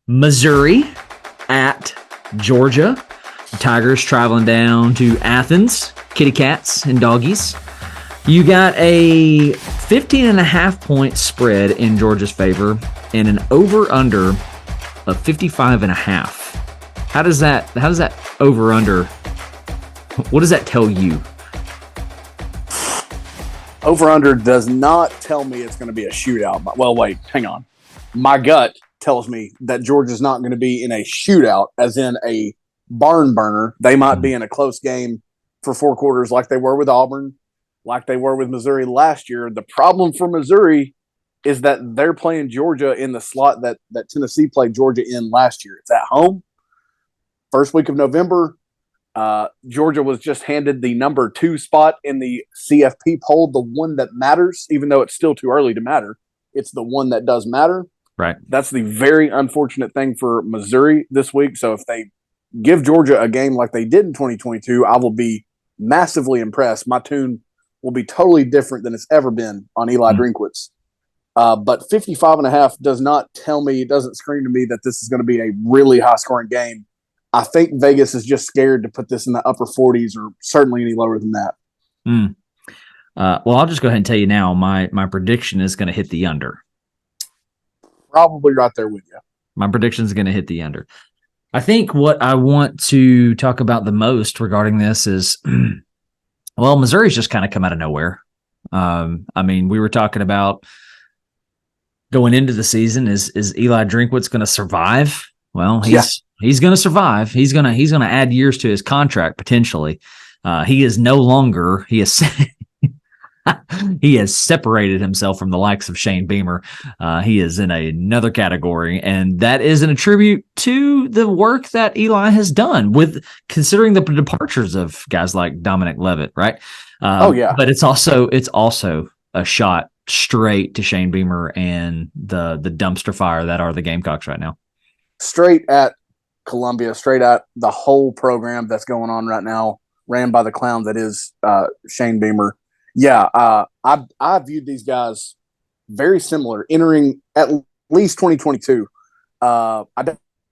Missouri at Georgia. The Tigers traveling down to Athens. Kitty cats and doggies. You got a 15.5-point spread in Georgia's favor and an over-under of 55.5. How does that over-under, what does that tell you? Over-under does not tell me it's going to be a shootout. Well, wait, hang on. My gut tells me that Georgia's not going to be in a shootout, as in a barn burner. They might be in a close game for 4 quarters like they were with Auburn, like they were with Missouri last year. The problem for Missouri is that they're playing Georgia in the slot that Tennessee played Georgia in last year. It's at home. First week of November, Georgia was just handed the number 2 spot in the CFP poll, the one that matters, even though it's still too early to matter. It's the one that does matter. Right. That's the very unfortunate thing for Missouri this week. So if they give Georgia a game like they did in 2022, I will be massively impressed. My tune will be totally different than it's ever been on Eli Drinkwitz. But 55.5 does not tell me, it doesn't scream to me that this is going to be a really high-scoring game. I think Vegas is just scared to put this in the upper 40s or certainly any lower than that. Well, I'll just go ahead and tell you now, my prediction is going to hit the under. Probably right there with you. My prediction is going to hit the under. I think what I want to talk about the most regarding this is, well, Missouri's just kind of come out of nowhere. I mean, we were talking about going into the season, is Eli Drinkwitz going to survive? Well, he's going to survive. He's going to add years to his contract potentially. He is no longer he has separated himself from the likes of Shane Beamer. He is in another category, and that is an attribute to the work that Eli has done with considering the departures of guys like Dominic Levitt, right? But it's also a shot straight to Shane Beamer and the dumpster fire that are the Gamecocks right now. Straight at Columbia, straight at the whole program that's going on right now, ran by the clown that is Shane Beamer. Yeah, I viewed these guys very similar entering at least 2022. I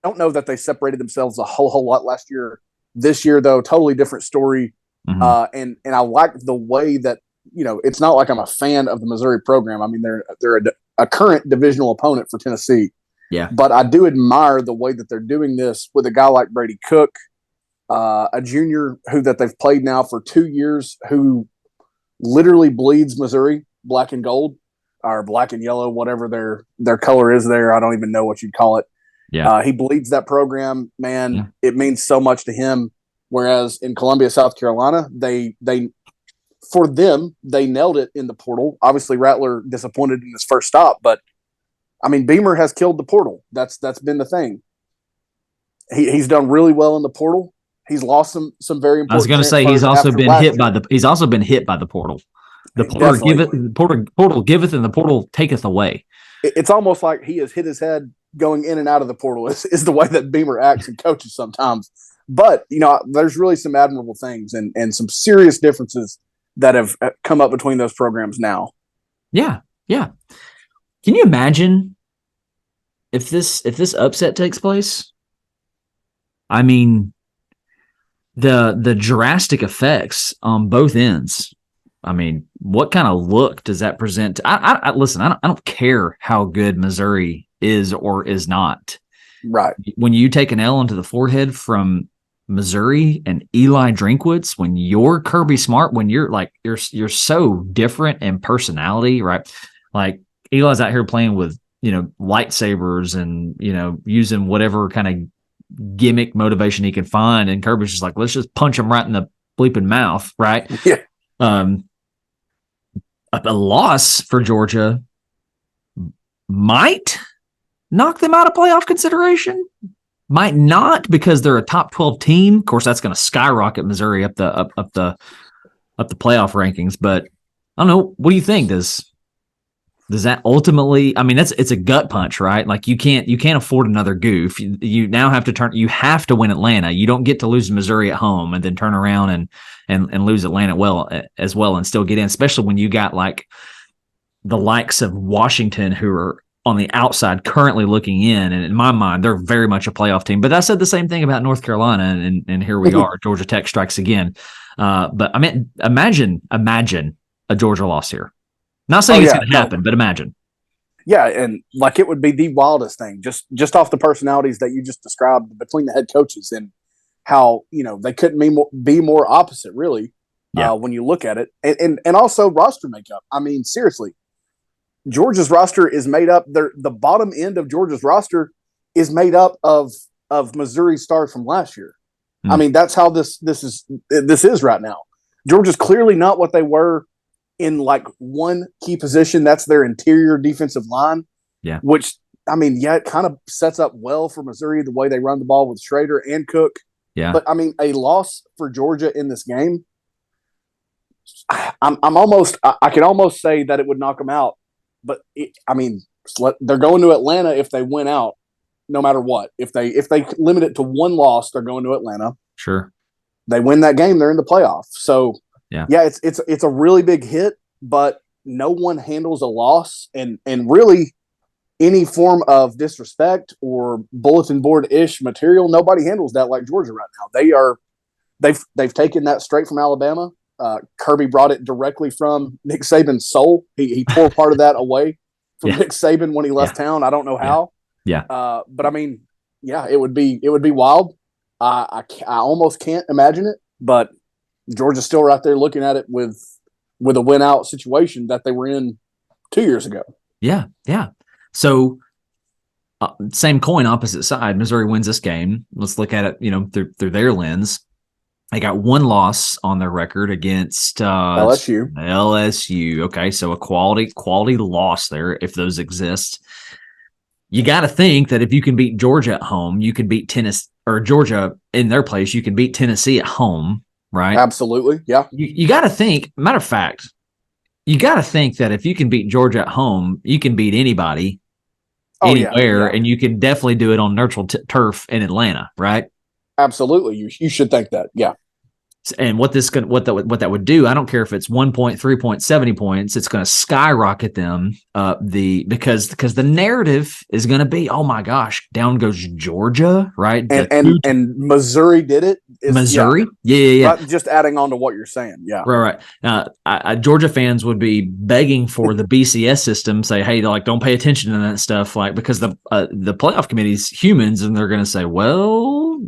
don't know that they separated themselves a whole lot last year. This year, though, totally different story. Mm-hmm. And I like the way that, it's not like I'm a fan of the Missouri program. I mean, they're a current divisional opponent for Tennessee. Yeah. But I do admire the way that they're doing this with a guy like Brady Cook, a junior that they've played now for 2 years, who literally bleeds Missouri black and gold or black and yellow, whatever their color is there. I don't even know what you'd call it. Yeah. He bleeds that program, man. Yeah. It means so much to him. Whereas in Columbia, South Carolina, they nailed it in the portal. Obviously Rattler disappointed in his first stop, but I mean, Beamer has killed the portal. That's been the thing. He's done really well in the portal. He's lost some very important. I was going to say he's also been hit by the portal. The portal giveth and the portal taketh away. It's almost like he has hit his head going in and out of the portal. Is the way that Beamer acts and coaches sometimes. But there's really some admirable things and some serious differences that have come up between those programs now. Yeah, yeah. Can you imagine if this upset takes place? I mean, the drastic effects on both ends. I mean, what kind of look does that present? Listen, I don't care how good Missouri is or is not. Right. When you take an L into the forehead from Missouri and Eli Drinkwitz, when you're Kirby Smart, when you're you're so different in personality, right? Like Eli's out here playing with, lightsabers and, using whatever kind of gimmick motivation he can find. And Kirby's just like, let's just punch him right in the bleeping mouth. Right. Yeah. A loss for Georgia might knock them out of playoff consideration. Might not, because they're a top 12 team. Of course, that's going to skyrocket Missouri up the playoff rankings. But I don't know. What do you think? Does that ultimately? I mean, it's a gut punch, right? Like you can't afford another goof. You now have to you have to win Atlanta. You don't get to lose Missouri at home and then turn around and lose Atlanta as well and still get in. Especially when you got like the likes of Washington, who are on the outside currently looking in, and in my mind, they're very much a playoff team. But I said the same thing about North Carolina, and here we are. Georgia Tech strikes again. But I mean, imagine a Georgia loss here. Not saying it's going to happen, but imagine. Yeah, and like it would be the wildest thing, just off the personalities that you just described between the head coaches and how they couldn't be more opposite, really. Yeah. When you look at it, and also roster makeup. I mean, seriously, Georgia's roster is made up. The bottom end of Georgia's roster is made up of Missouri stars from last year. I mean, that's how this is right now. Georgia's clearly not what they were in like one key position. That's their interior defensive line. Yeah. Which, I mean, it kind of sets up well for Missouri the way they run the ball with Schrader and Cook. Yeah. But I mean, a loss for Georgia in this game, I'm almost, I can almost say that it would knock them out. But they're going to Atlanta if they win out, no matter what. If they limit it to one loss, they're going to Atlanta. Sure. They win that game, they're in the playoff. So yeah, it's a really big hit, but no one handles a loss and really any form of disrespect or bulletin board ish material. Nobody handles that like Georgia right now. They've taken that straight from Alabama. Kirby brought it directly from Nick Saban's soul. He tore part of that away from Nick Saban when he left town. I don't know how. Yeah. But I mean, it would be wild. I almost can't imagine it, but Georgia's still right there looking at it with a win out situation that they were in 2 years ago. Yeah. Yeah. So same coin, opposite side. Missouri wins this game. Let's look at it, through their lens. They got one loss on their record against LSU. Okay, so a quality loss there, if those exist. You got to think that if you can beat Georgia at home, you can beat Tennessee, or Georgia in their place, you can beat Tennessee at home, right? Absolutely, yeah. You got to think. Matter of fact, you got to think that if you can beat Georgia at home, you can beat anybody anywhere, and you can definitely do it on neutral turf in Atlanta, right? Absolutely, you should think that, yeah. And what that would do, I don't care if it's 1 point, 3 points, 70 points, it's going to skyrocket them because the narrative is going to be, oh my gosh, down goes Georgia, right? And Missouri did it. Missouri, yeah. Right, just adding on to what you're saying, yeah. Right. Georgia fans would be begging for the BCS system, say, hey, like don't pay attention to that stuff, like because the playoff committee's humans, and they're going to say, well.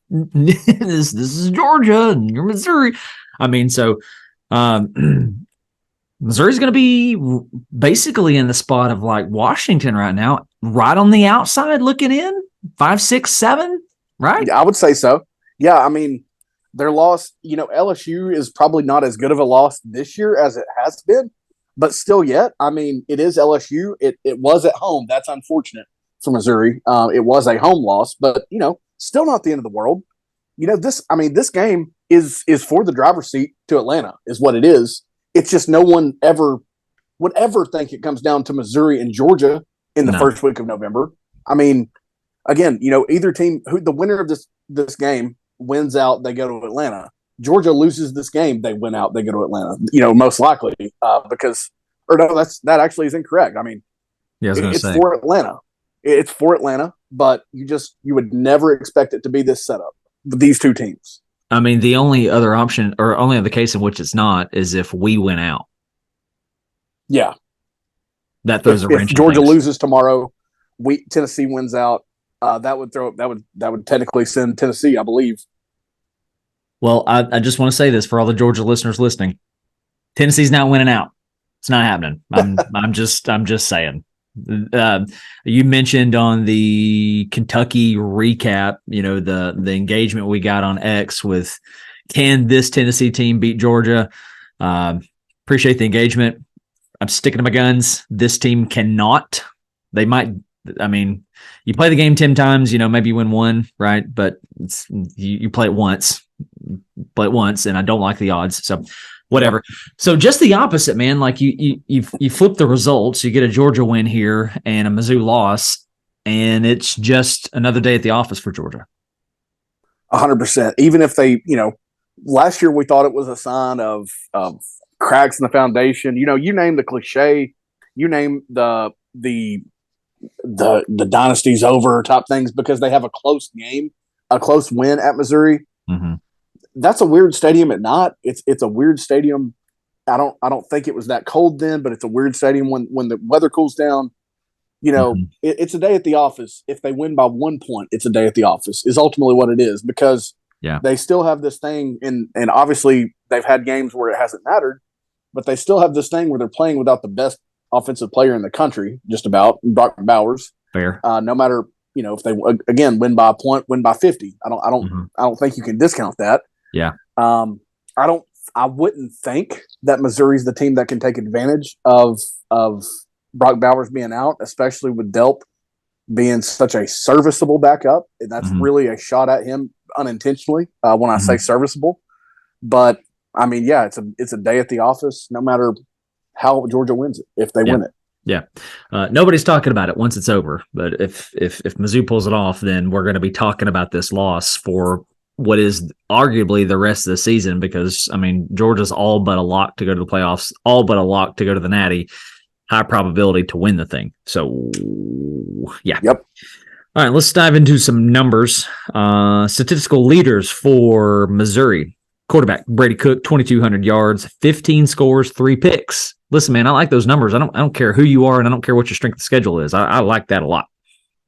This is Georgia and you're Missouri. I mean, so Missouri's going to be basically in the spot of like Washington right now, right on the outside looking in 5, 6, 7, right? Yeah, I would say so. Yeah, I mean, their loss, LSU is probably not as good of a loss this year as it has been, but still yet, I mean, it is LSU. It was at home. That's unfortunate for Missouri. It was a home loss, but, still not the end of the world. This game is for the driver's seat to Atlanta is what it is. It's just no one would ever think it comes down to Missouri and Georgia in the first week of November. I mean, again, either team the winner of this game wins out, they go to Atlanta. Georgia loses this game, they win out, they go to Atlanta. Most likely that actually is incorrect. I mean, it's for Atlanta. It's for Atlanta, but you would never expect it to be this setup with these two teams. I mean, the only other option, or only other case in which it's not, is if we win out. Yeah, that throws a wrench. If Georgia loses tomorrow, Tennessee wins out. That would technically send Tennessee, I believe. Well, I just want to say this for all the Georgia listeners listening: Tennessee's not winning out. It's not happening. I'm just saying. You mentioned on the Kentucky recap, the engagement we got on X with, can this Tennessee team beat Georgia? Appreciate the engagement. I'm sticking to my guns. This team cannot. They might. I mean, you play the game 10 times, maybe you win one, right? But you play it once, and I don't like the odds. So whatever. So just the opposite, man. Like you flip the results. You get a Georgia win here and a Mizzou loss, and it's just another day at the office for Georgia. 100%. Even if they, last year we thought it was a sign of cracks in the foundation. You name the cliche, you name the the dynasty's over type things because they have a close game, a close win at Missouri. Mm-hmm. That's a weird stadium at not. It's a weird stadium. I don't think it was that cold then, but it's a weird stadium when the weather cools down. It's a day at the office. If they win by 1 point, it's a day at the office is ultimately what it is because they still have this thing and obviously they've had games where it hasn't mattered, but they still have this thing where they're playing without the best offensive player in the country, just about Brock Bowers. Fair. No matter, if they again win by a point, win by 50. I don't think you can discount that. Yeah. I wouldn't think that Missouri's the team that can take advantage of Brock Bowers being out, especially with Delp being such a serviceable backup. And that's really a shot at him unintentionally when I say serviceable. But I mean, yeah, it's a day at the office, no matter how Georgia wins it, if they win it. Yeah. Nobody's talking about it once it's over. But if Mizzou pulls it off, then we're going to be talking about this loss for what is arguably the rest of the season because, I mean, Georgia's all but a lock to go to the playoffs, all but a lock to go to the Natty, high probability to win the thing. So, yeah. Yep. All right, let's dive into some numbers. Statistical leaders for Missouri. Quarterback, Brady Cook, 2,200 yards, 15 scores, 3 picks. Listen, man, I like those numbers. I don't care who you are, and I don't care what your strength of schedule is. I like that a lot.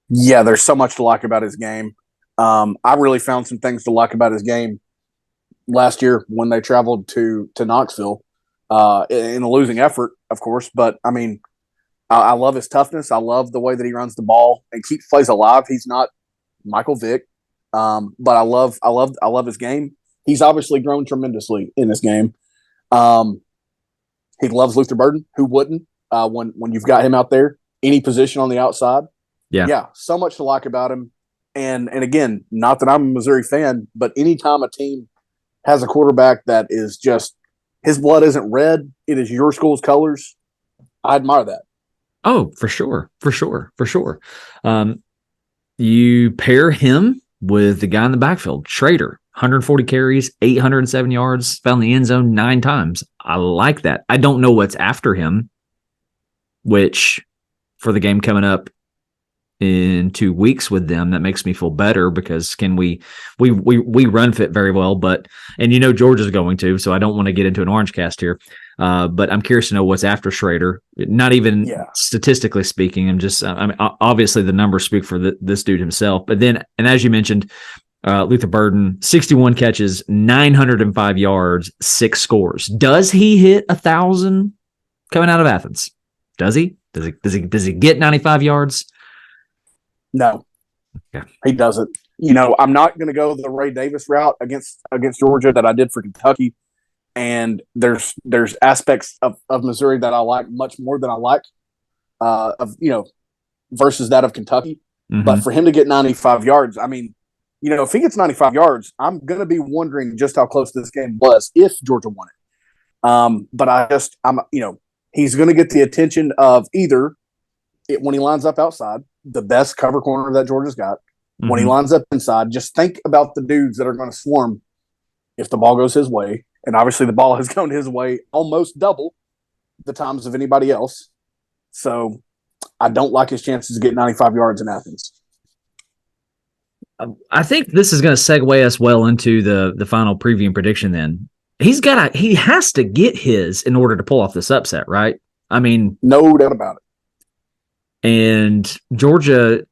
Yeah, there's so much to like about his game. I really found some things to like about his game last year when they traveled to Knoxville in a losing effort, of course. But I mean, I love his toughness. I love the way that he runs the ball and keeps plays alive. He's not Michael Vick, but I love his game. He's obviously grown tremendously in this game. He loves Luther Burden. Who wouldn't? When you've got him out there, any position on the outside. Yeah. So much to like about him. And again, not that I'm a Missouri fan, but anytime a team has a quarterback that is just his blood isn't red, it is your school's colors. I admire that. Oh, for sure. You pair him with the guy in the backfield, Schrader, 140 carries, 807 yards, found the end zone 9 times. I like that. I don't know what's after him, which for the game coming up in 2 weeks with them, that makes me feel better because we run fit very well, and Georgia's going to, so I don't want to get into an orange cast here. But I'm curious to know what's after Schrader. Not even statistically speaking. Obviously the numbers speak for this dude himself. But then, and as you mentioned, Luther Burden, 61 catches, 905 yards, 6 scores. Does he hit 1,000 coming out of Athens? Does he? Does he get 95 yards? No, he doesn't. I'm not going to go the Ray Davis route against Georgia that I did for Kentucky. And there's aspects of Missouri that I like much more than I like versus that of Kentucky. Mm-hmm. But for him to get 95 yards, I mean, if he gets 95 yards, I'm going to be wondering just how close this game was if Georgia won it. But he's going to get the attention of either when he lines up outside, the best cover corner that Georgia's got. Mm-hmm. When he lines up inside, just think about the dudes that are going to swarm if the ball goes his way. And obviously the ball has gone his way almost double the times of anybody else. So I don't like his chances to get 95 yards in Athens. I think this is going to segue us well into the final preview and prediction then. He has to get his in order to pull off this upset, right? I mean, no doubt about it. And Georgia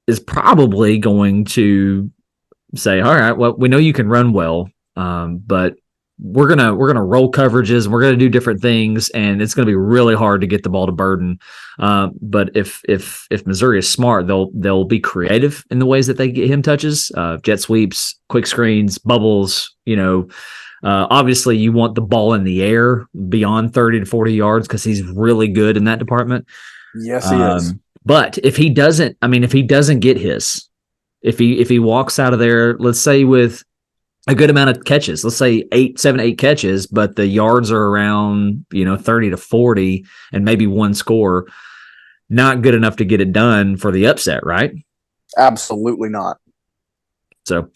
is probably going to say, all right, well, we know you can run well, but we're gonna roll coverages and we're gonna do different things, and it's gonna be really hard to get the ball to Burden. But if Missouri is smart, they'll be creative in the ways that they get him touches, jet sweeps, quick screens, bubbles. Obviously you want the ball in the air beyond 30 to 40 yards because he's really good in that department. Yes, he is. But if he doesn't get his, if he walks out of there, let's say with a good amount of catches, let's say 7 to 8 catches, but the yards are around 30 to 40 and maybe 1 score, not good enough to get it done for the upset, right? Absolutely not. So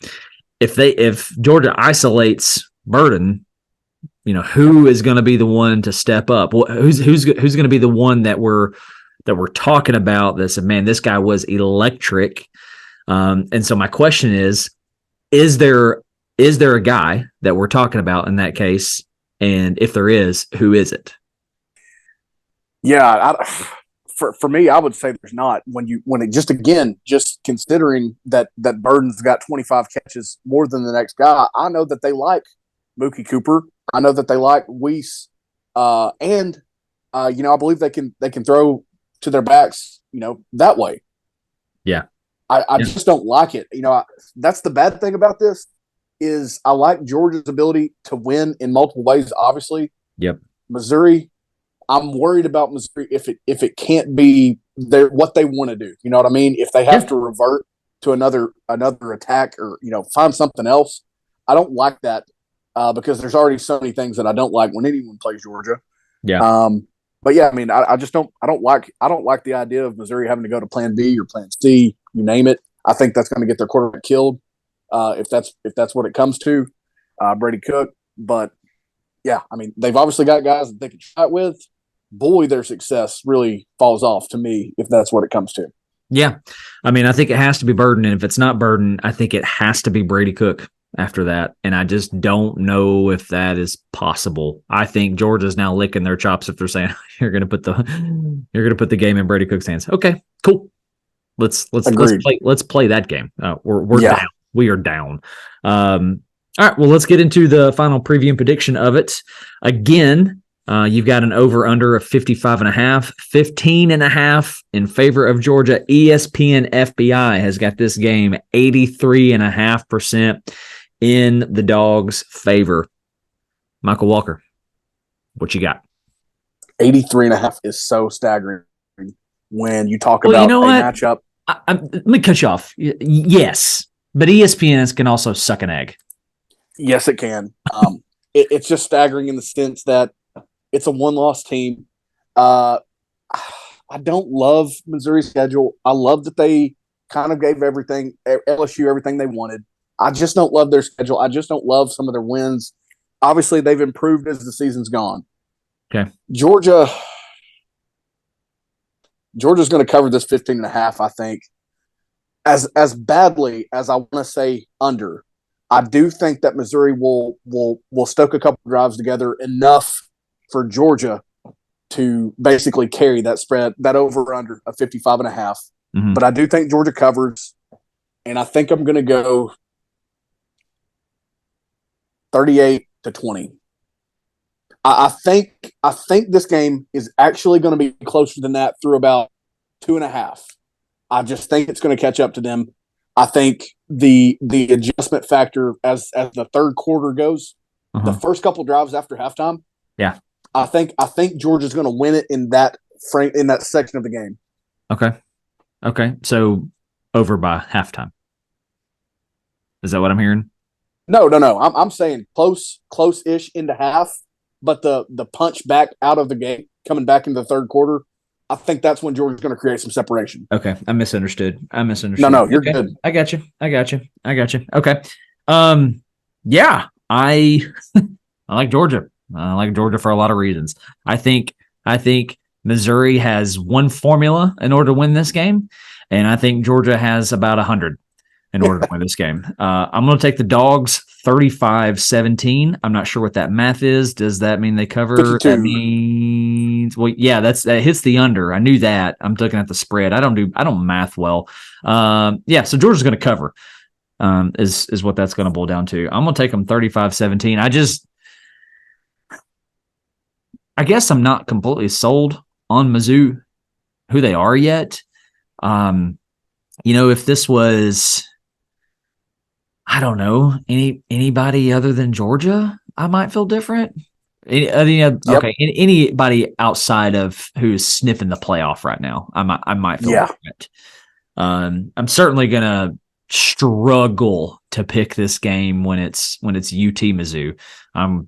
if Georgia isolates Burden, who is going to be the one to step up? Who's going to be the one that we're that we're talking about that said, man, this guy was electric. And so my question is there a guy that we're talking about in that case? And if there is, who is it? Yeah, for me, I would say there's not. Just considering that Burden's got 25 catches more than the next guy, I know that they like Mookie Cooper. I know that they like Weiss, and I believe they can throw to their backs, that way. Yeah, I just don't like it. That's the bad thing about this is I like Georgia's ability to win in multiple ways. Obviously, yep. Missouri, I'm worried about Missouri if it can't be what they want to do. You know what I mean? If they have to revert to another attack or find something else, I don't like that because there's already so many things that I don't like when anyone plays Georgia. Yeah. But yeah, I mean, I just don't like the idea of Missouri having to go to Plan B or Plan C, you name it. I think that's going to get their quarterback killed if that's what it comes to, Brady Cook. But yeah, I mean, they've obviously got guys that they can try it with. Boy, their success really falls off to me if that's what it comes to. Yeah, I mean, I think it has to be Burden, and if it's not Burden, I think it has to be Brady Cook after that. And I just don't know if that is possible. I think Georgia's now licking their chops if they're saying you're going to put the game in Brady Cook's hands. Okay, cool. Let's play that game. We're down. We are down. All right. Well, let's get into the final preview and prediction of it. Again, you've got an over/under of 55.5, 15.5 in favor of Georgia. ESPN FBI has got this game 83.5% in the Dogs' favor. Michael Walker, what you got? 83.5 is so staggering when you talk about a matchup. Let me cut you off. Yes, but ESPN can also suck an egg. Yes, it can. It's just staggering in the sense that it's a one-loss team. I don't love Missouri's schedule. I love that they kind of gave LSU everything they wanted. I just don't love their schedule. I just don't love some of their wins. Obviously, they've improved as the season's gone. Okay. Georgia's going to cover this 15.5, I think. As badly as I want to say under, I do think that Missouri will stoke a couple drives together enough for Georgia to basically carry that spread, that over-under of 55.5. Mm-hmm. But I do think Georgia covers, and I think I'm going to go 38-20. I think this game is actually going to be closer than that through about 2.5. I just think it's going to catch up to them. I think the adjustment factor as the third quarter goes, the first couple drives after halftime. Yeah, I think Georgia's going to win it in that section of the game. Okay. So over by halftime. Is that what I'm hearing? No. I'm saying close-ish into half, but the punch back out of the game, coming back into the third quarter, I think that's when Georgia's going to create some separation. Okay, I misunderstood. No, you're good. I got you. Okay. Yeah, I like Georgia. I like Georgia for a lot of reasons. I think Missouri has one formula in order to win this game, and I think Georgia has about 100 in order to win this game. I'm going to take the Dogs 35-17. I'm not sure what that math is. Does that mean they cover? 52. That means, well, yeah, that hits the under. I knew that. I'm looking at the spread. I don't math well. Yeah, so Georgia's going to cover. Is what that's going to boil down to. I'm going to take them 35-17. I guess I'm not completely sold on Mizzou, who they are yet. If this was, I don't know, anybody other than Georgia, I might feel different. Okay, anybody outside of who's sniffing the playoff right now, I might feel different. I'm certainly gonna struggle to pick this game when it's UT Mizzou.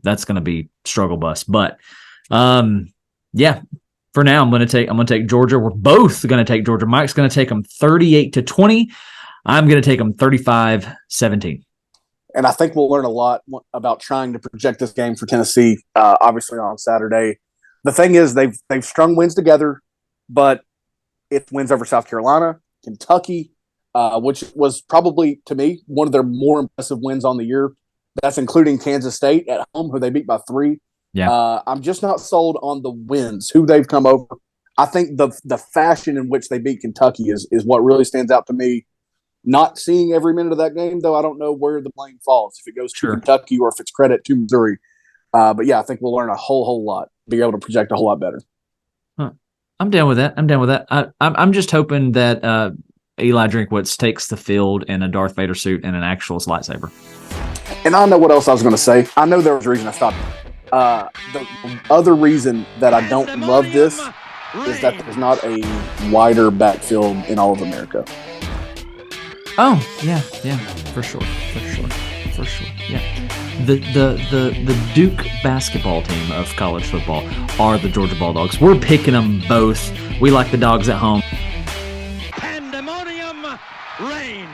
That's gonna be struggle bus. But yeah, for now I'm gonna take Georgia. We're both gonna take Georgia. Mike's gonna take them 38-20. I'm going to take them 35-17. And I think we'll learn a lot about trying to project this game for Tennessee, obviously on Saturday. The thing is, they've strung wins together, but It wins over South Carolina, Kentucky, which was probably, to me, one of their more impressive wins on the year. That's including Kansas State at home, who they beat by 3. Yeah. I'm just not sold on the wins, who they've come over. I think the fashion in which they beat Kentucky is what really stands out to me. Not seeing every minute of that game, though, I don't know where the blame falls, if it goes to Kentucky or if it's credit to Missouri. But yeah, I think we'll learn a whole lot, be able to project a whole lot better. I'm down with that. I'm just hoping that Eli Drinkwitz takes the field in a Darth Vader suit and an actual lightsaber. And I know what else I was going to say. I know there was a reason I stopped. The other reason that I don't love this is that there's not a wider backfield in all of America. Oh, yeah, for sure. Yeah. The Duke basketball team of college football are the Georgia Bulldogs. We're picking them both. We like the dogs at home. Pandemonium reigns.